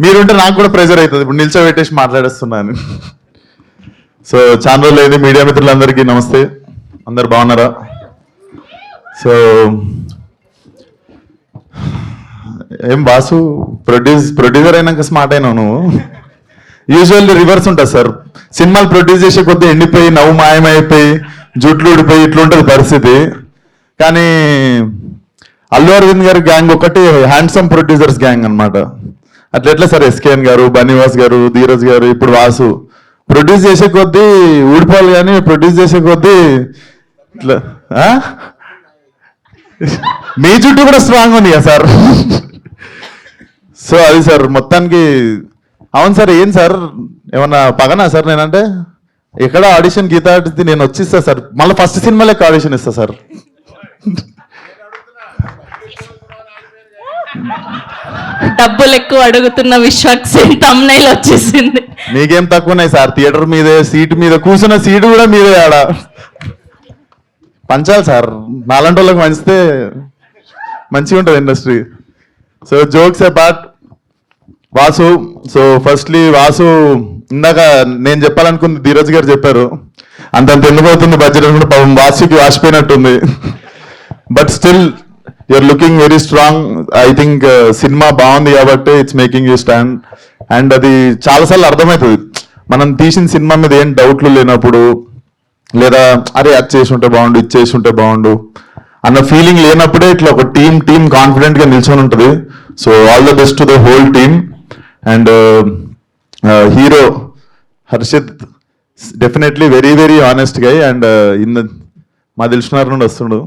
మీరుంటే నాకు కూడా ప్రెజర్ అవుతుంది. ఇప్పుడు నిల్చోబెట్టేసి మాట్లాడేస్తున్నాను. సో చాలా రోజులు అయింది. మీడియా మిత్రులందరికీ నమస్తే. అందరు బాగున్నారా? సో ఏం బాసు, ప్రొడ్యూసర్ అయినాక స్మార్ట్ అయినావు నువ్వు. యూజువల్లీ రివర్స్ ఉంటుంది సార్. సినిమాలు ప్రొడ్యూస్ చేసే కొద్దీ ఎండిపోయి నవ్వు మాయమైపోయి జుట్లు ఊడిపోయి ఇట్లుంటుంది పరిస్థితి. కానీ అల్లు అరవింద్ గారి గ్యాంగ్ ఒకటి హ్యాండ్సమ్ ప్రొడ్యూసర్స్ గ్యాంగ్ అనమాట. అట్లా ఎట్లా సార్ ఎస్కేఎన్ గారు, బన్నీవాస్ గారు, ధీరజ్ గారు, ఇప్పుడు వాసు ప్రొడ్యూస్ చేసే కొద్దీ ఊడిపోవాలి, కానీ ప్రొడ్యూస్ చేసే కొద్దీ ఇట్లా మీ జుట్టు కూడా స్ట్రాంగ్ ఉంది కదా సార్. సో అది సార్ మొత్తానికి. అవును సార్, ఏం సార్ ఏమన్నా పగనా సార్? నేనంటే ఎక్కడ ఆడిషన్ గీత నేను వచ్చిస్తా సార్, మళ్ళీ ఫస్ట్ సినిమా లెక్క ఆడిషన్ ఇస్తా సార్. డబ్బులు ఎక్కువ అడుగుతున్న విశ్వక్ సేన్ తమ్నైల్ వచ్చేసింది. మీకేం తక్కువన్నాయి సార్? థియేటర్ మీదే, సీటు మీద కూర్చున్న సీటు కూడా మీదే. ఆడ పంచాలి సార్, నాలాంటి వాళ్ళకి మంచితే మంచిగా ఉంటుంది industry. So jokes apart, Vasu. So firstly Vasu, ఇందాక నేను చెప్పాలనుకుంది ధీరజ్ గారు చెప్పారు. అంతంత ఎందుకు అవుతుంది బడ్జెట్ అనుకుంటే పాపం వాసుకి వాసిపోయినట్టుంది. But still you're looking very strong. I think cinema బాగుంది కాబట్టి it's making you stand. And అది చాలాసార్లు అర్థమవుతుంది. మనం తీసిన సినిమా మీద ఏం డౌట్లు లేనప్పుడు, లేదా అరే అది చేసి ఉంటే బాగుండు, ఇది చేసి ఉంటే బాగుండు అన్న ఫీలింగ్ లేనప్పుడే ఇట్లా ఒక టీమ్ కాన్ఫిడెంట్ గా నిల్చొని ఉంటుంది. So all the best to the whole team. And hero Harshit definitely very very honest guy. And మా దిల్షునార్ నుండి వస్తుండు.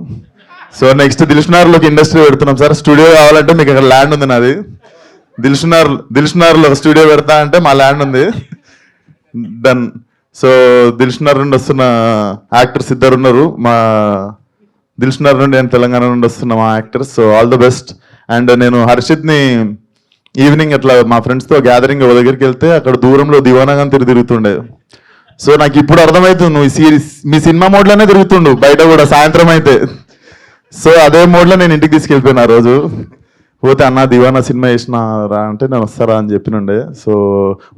సో నెక్స్ట్ దిల్షునార్లోకి ఇండస్ట్రీ పెడుతున్నాం సార్. స్టూడియో కావాలంటే మీకు అక్కడ ల్యాండ్ ఉంది నాది. దిల్షునార్లో స్టూడియో పెడతా అంటే మా ల్యాండ్ ఉంది. డన్. సో దిల్షునార్ నుండి వస్తున్న యాక్టర్స్ ఇద్దరు ఉన్నారు. మా దిల్షునార్ నుండి నేను తెలంగాణ నుండి వస్తున్న మా actors. So all the best. And నేను హర్షిత్ని ఈవినింగ్ అట్లా మా ఫ్రెండ్స్తో గ్యాదరింగ్ దగ్గరికి వెళ్తే అక్కడ దూరంలో దివానాగా తిరుగుతుండే. సో నాకు ఇప్పుడు అర్థమవుతుంది నువ్వు మీ సినిమా మోడ్లోనే తిరుగుతుండు బయట కూడా సాయంత్రం అయితే. సో అదే మోడ్లో నేను ఇంటికి తీసుకెళ్ళిపోయాను ఆ రోజు. పోతే అన్న దివానా సినిమా వేసిన రా అంటే నేను వస్తారా అని చెప్పినుండే. సో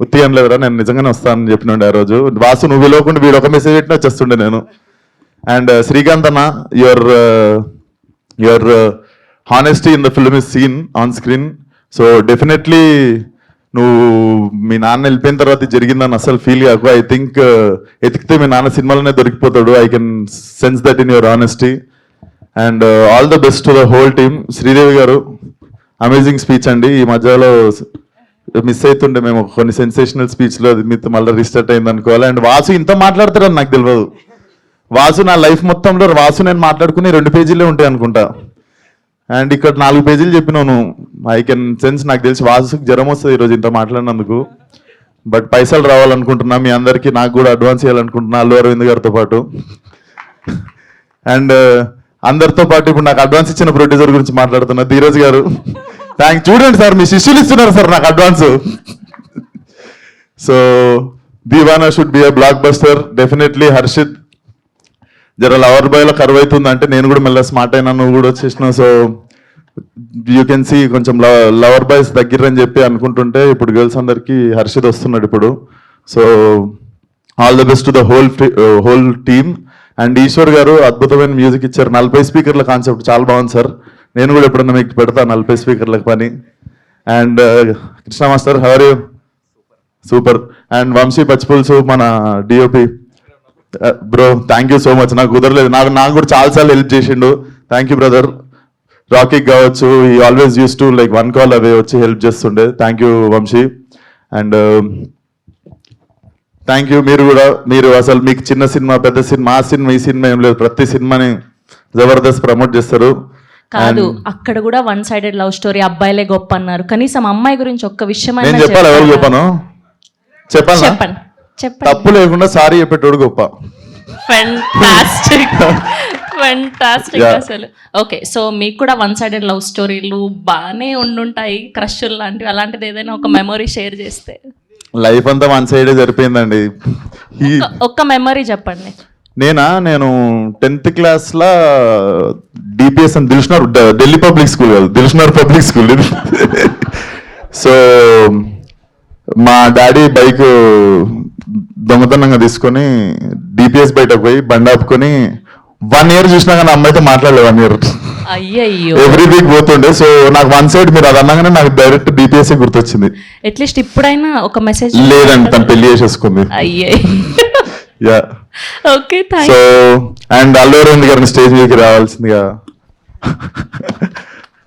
ఉత్తి ఏం లేదురా, నేను నిజంగానే వస్తానని చెప్పినుండే ఆ రోజు. వాసు నువ్వు వెళ్ళకుండా వీడు ఒక మెసేజ్ పెట్టినా వచ్చేస్తుండే నేను. అండ్ శ్రీకాంత్ అన్న, your honesty in the film is seen on screen. So definitely నువ్వు మీ నాన్న వెళ్ళిపోయిన తర్వాత జరిగిందని అసలు ఫీల్ కాకు. ఐ థింక్ ఎతికితే మీ నాన్న సినిమాలోనే దొరికిపోతాడు. I can sense that in your honesty. And all the best to the whole team. Sridevi garu amazing speech అండి. ఈ మధ్యలో మిస్ అవుతుండే మేము కొన్ని సెన్సేషనల్ స్పీచ్లో, అది మీతో మళ్ళీ రీస్టార్ట్ అయింది అనుకోవాలి. అండ్ వాసు ఇంత మాట్లాడతారని నాకు తెలియదు. వాసు నా లైఫ్ మొత్తంలో వాసు నేను మాట్లాడుకుని 2 పేజీలే ఉంటాయి అనుకుంటా. అండ్ ఇక్కడ 4 పేజీలు చెప్పినాను. ఐ కెన్ సెన్స్, నాకు తెలిసి వాసుకి జ్వరం వస్తుంది ఈరోజు ఇంత మాట్లాడినందుకు. బట్ పైసలు రావాలనుకుంటున్నా మీ అందరికీ, నాకు కూడా అడ్వాన్స్ చేయాలనుకుంటున్నా అల్లు అరవింద్ గారితో పాటు. అండ్ అందరితో పాటు ఇప్పుడు నాకు అడ్వాన్స్ ఇచ్చిన ప్రొడ్యూసర్ గురించి మాట్లాడుతున్నా, ధీరజ్ గారు. చూడండి సార్, మీ శిష్యులు ఇస్తున్నారు సార్ నాకు advance. So Deewana should be a blockbuster definitely. Harshit జర లవర్ బాయ్లో కరువు అవుతుంది అంటే నేను కూడా మెల్ల స్మార్ట్ అయినా, నువ్వు కూడా వచ్చేసినావు. సో యూ కెన్ సీ కొంచెం లవర్ బాయ్స్ దగ్గరని చెప్పి అనుకుంటుంటే ఇప్పుడు గర్ల్స్ అందరికీ హర్షిత్ వస్తున్నాడు ఇప్పుడు. So all the best to the whole team. And Eshwar గారు అద్భుతమైన మ్యూజిక్ ఇచ్చారు. 40 స్పీకర్ల కాన్సెప్ట్ చాలా బాగుంది సార్. నేను కూడా ఎప్పుడన్నా మీకు పెడతా 40 స్పీకర్లకు పని. And Krishna master how are you? Super. And Vamshi Pachipulusu మన DOP bro, thank you so much. నాకు కుదరలేదు, నాకు కూడా చాలాసార్లు హెల్ప్ చేసిండు. Thank you brother. రాకీకి కావచ్చు, ఈ always use to like 1 call away వచ్చి హెల్ప్ చేస్తుండే. Thank you Vamshi. And thank you మీరు అసలు మీకు చిన్న సినిమా పెద్ద సినిమా ఆ సినిమా ఈ సినిమా ఏం లేదు, ప్రతి సినిమాని జబర్దస్త్ ప్రమోట్ చేస్తారు. కాదు, అక్కడ కూడా 1 సైడెడ్ లవ్ స్టోరీ, అబ్బాయిలే గొప్ప అన్నారు. కనీసం అమ్మాయి గురించి ఒక్క విషయం నేను చెప్పాలి. ఎవరు చెప్పాను? చెప్పండి. తప్పు లేకుండా సారీ చెప్పేటోడు గొప్ప. ఫెంటాస్టిక్ అసలు. ఓకే, సో మీకు కూడా 1 సైడెడ్ లవ్ స్టోరీలు బాగానే ఉండుంటాయి, క్రష్లు లాంటివి. అలాంటిది ఏదైనా ఒక మెమొరీ షేర్ చేస్తే. లైఫ్ అంతా 1 సైడే సరిపోయిందండి. ఒక్క మెమొరీ చెప్పండి. నేను 10th క్లాస్లో డిపిఎస్ అని ఢిల్లీ పబ్లిక్ స్కూల్ కాదు, దిల్షునార్ పబ్లిక్ స్కూల్. సో మా డాడీ బైక్ దొంగతనంగా తీసుకొని డిపిఎస్ బయటకు పోయి బండి ఆపుకొని 1 year చూసినా కానీ అమ్మాయితో మాట్లాడలేదు 1 year. అయ్యయ్యో, ఎవ్రీ వీక్ పోతుండే. సో నాకు 1 side మీరు అది అన్నగానే నాకు డైరెక్ట్ డిపిఎస్ గుర్తొచ్చింది. అట్లీస్ట్ ఇప్పుడైనా ఒక మెసేజ్. లేదండి, తను పెళ్లి చేసేసుకుంది. అయ్యే. Yeah. Okay, so and Allu Aravind గారిని స్టేజ్ మీదకి రావాల్సిందిగా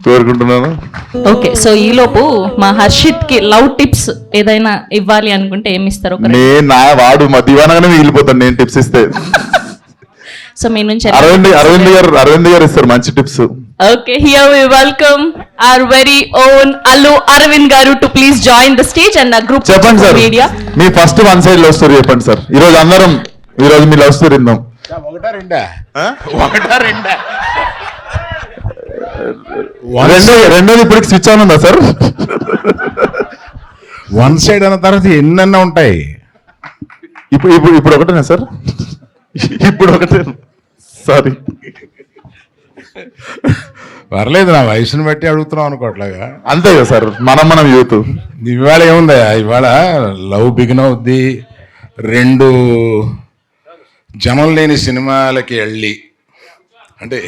కోరుకుంటున్నాను. ఓకే, సో ఈ లోపు మా హర్షిత్ కి లవ్ టిప్స్ ఏదైనా ఇవ్వాలి అనుకుంటే ఏమి ఇస్తారు? వాడు మా దివానగానే మిగిలిపోతాను నేను టిప్స్ ఇస్తే. సో మీ నుంచి అరవింద్ గారు ఇస్తారు మంచి tips. Okay, here we welcome our very own Allu Aravind గారు to please join the stage and group. చెప్పండి సార్, మీడియా మీ ఫస్ట్ 1 side లవ్ స్టోరీ చెప్పండి సార్. ఈ రోజు మీ లవ్ స్టోరీ విందాం. ఒకటా రెండా? రెండోది ఇప్పుడు స్విచ్ ఆన్ ఉందా సార్? 1 side అన్న తర్వాత ఎన్నన్నా ఉంటాయి. ఇప్పుడు ఒకటేనా సార్? ఇప్పుడు ఒకటే, సారీ. పర్లేదు, నా వయసుని బట్టి అడుగుతున్నాం అనుకోవట్లాగా. అంతే కదా సార్, మనం యూత్. ఇవాళ ఏముందా, ఇవాళ లవ్ బిగిన్ అవుద్ది. 2 జనం లేని సినిమాలకి వెళ్ళి, అంటే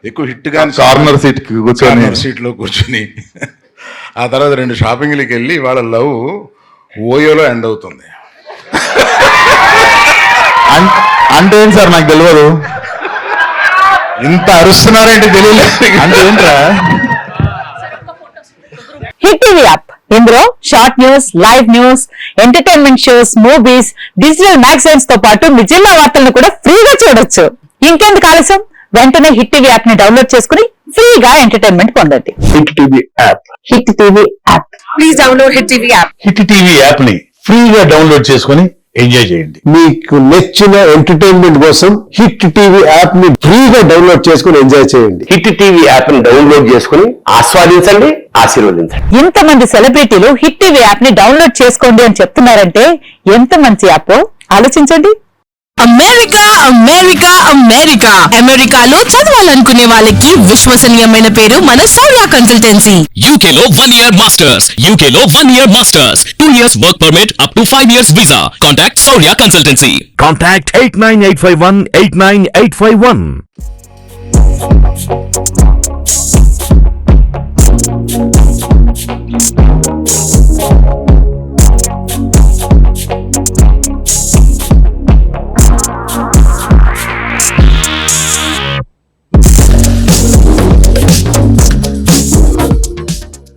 ఎక్కువ హిట్ గా కార్నర్ సీట్లో కూర్చొని ఆ తర్వాత 2 షాపింగ్లకి వెళ్ళి ఇవాళ లవ్ ఓయోలో ఎండ్ అవుతుంది. అంటే ఏంటి సార్, నాకు తెలియదు. ఇంత అరుస్తున్నారంటే తెలియలేదు. అంటే ఏంట్రా? హిట్ టీవీ యాప్, ఇందులో short news, live news, entertainment shows, movies, digital magazines తో పాటు మీ జిల్లా వార్తలను కూడా ఫ్రీగా చూడొచ్చు. ఇంకెందుకు ఆలస్యం, వెంటనే హిట్ టీవీ యాప్ ని డౌన్లోడ్ చేసుకుని ఫ్రీగా ఎంటర్టైన్మెంట్ పొందండి. Hit TV app. Hit TV app, please download hit TV app. Hit TV app ని ఫ్రీగా డౌన్లోడ్ చేసుకుని ఎంజాయ్ చేయండి. మీకు నచ్చిన ఎంటర్టైన్మెంట్ కోసం హిట్ టీవీ యాప్ ని ఫ్రీగా డౌన్లోడ్ చేసుకుని ఎంజాయ్ చేయండి. హిట్ టీవీ యాప్ ని డౌన్లోడ్ చేసుకుని ఆస్వాదించండి, ఆశీర్వదించండి. ఇంతమంది సెలబ్రిటీలు హిట్ టీవీ యాప్ ని డౌన్లోడ్ చేసుకోండి అని చెప్తున్నారంటే ఎంత మంచి యాప్ ఆలోచించండి. అమెరికా అమెరికా అమెరికా అమెరికాలో చదవాలనుకునే వాళ్ళకి విశ్వసనీయమైన పేరు మన సౌర్య కన్సల్టెన్సీ. UK లో 1 year masters. UK లో 1 year masters. 2 years work permit up to 5 years visa. Contact Saurya Consultancy. Contact 89851 89851.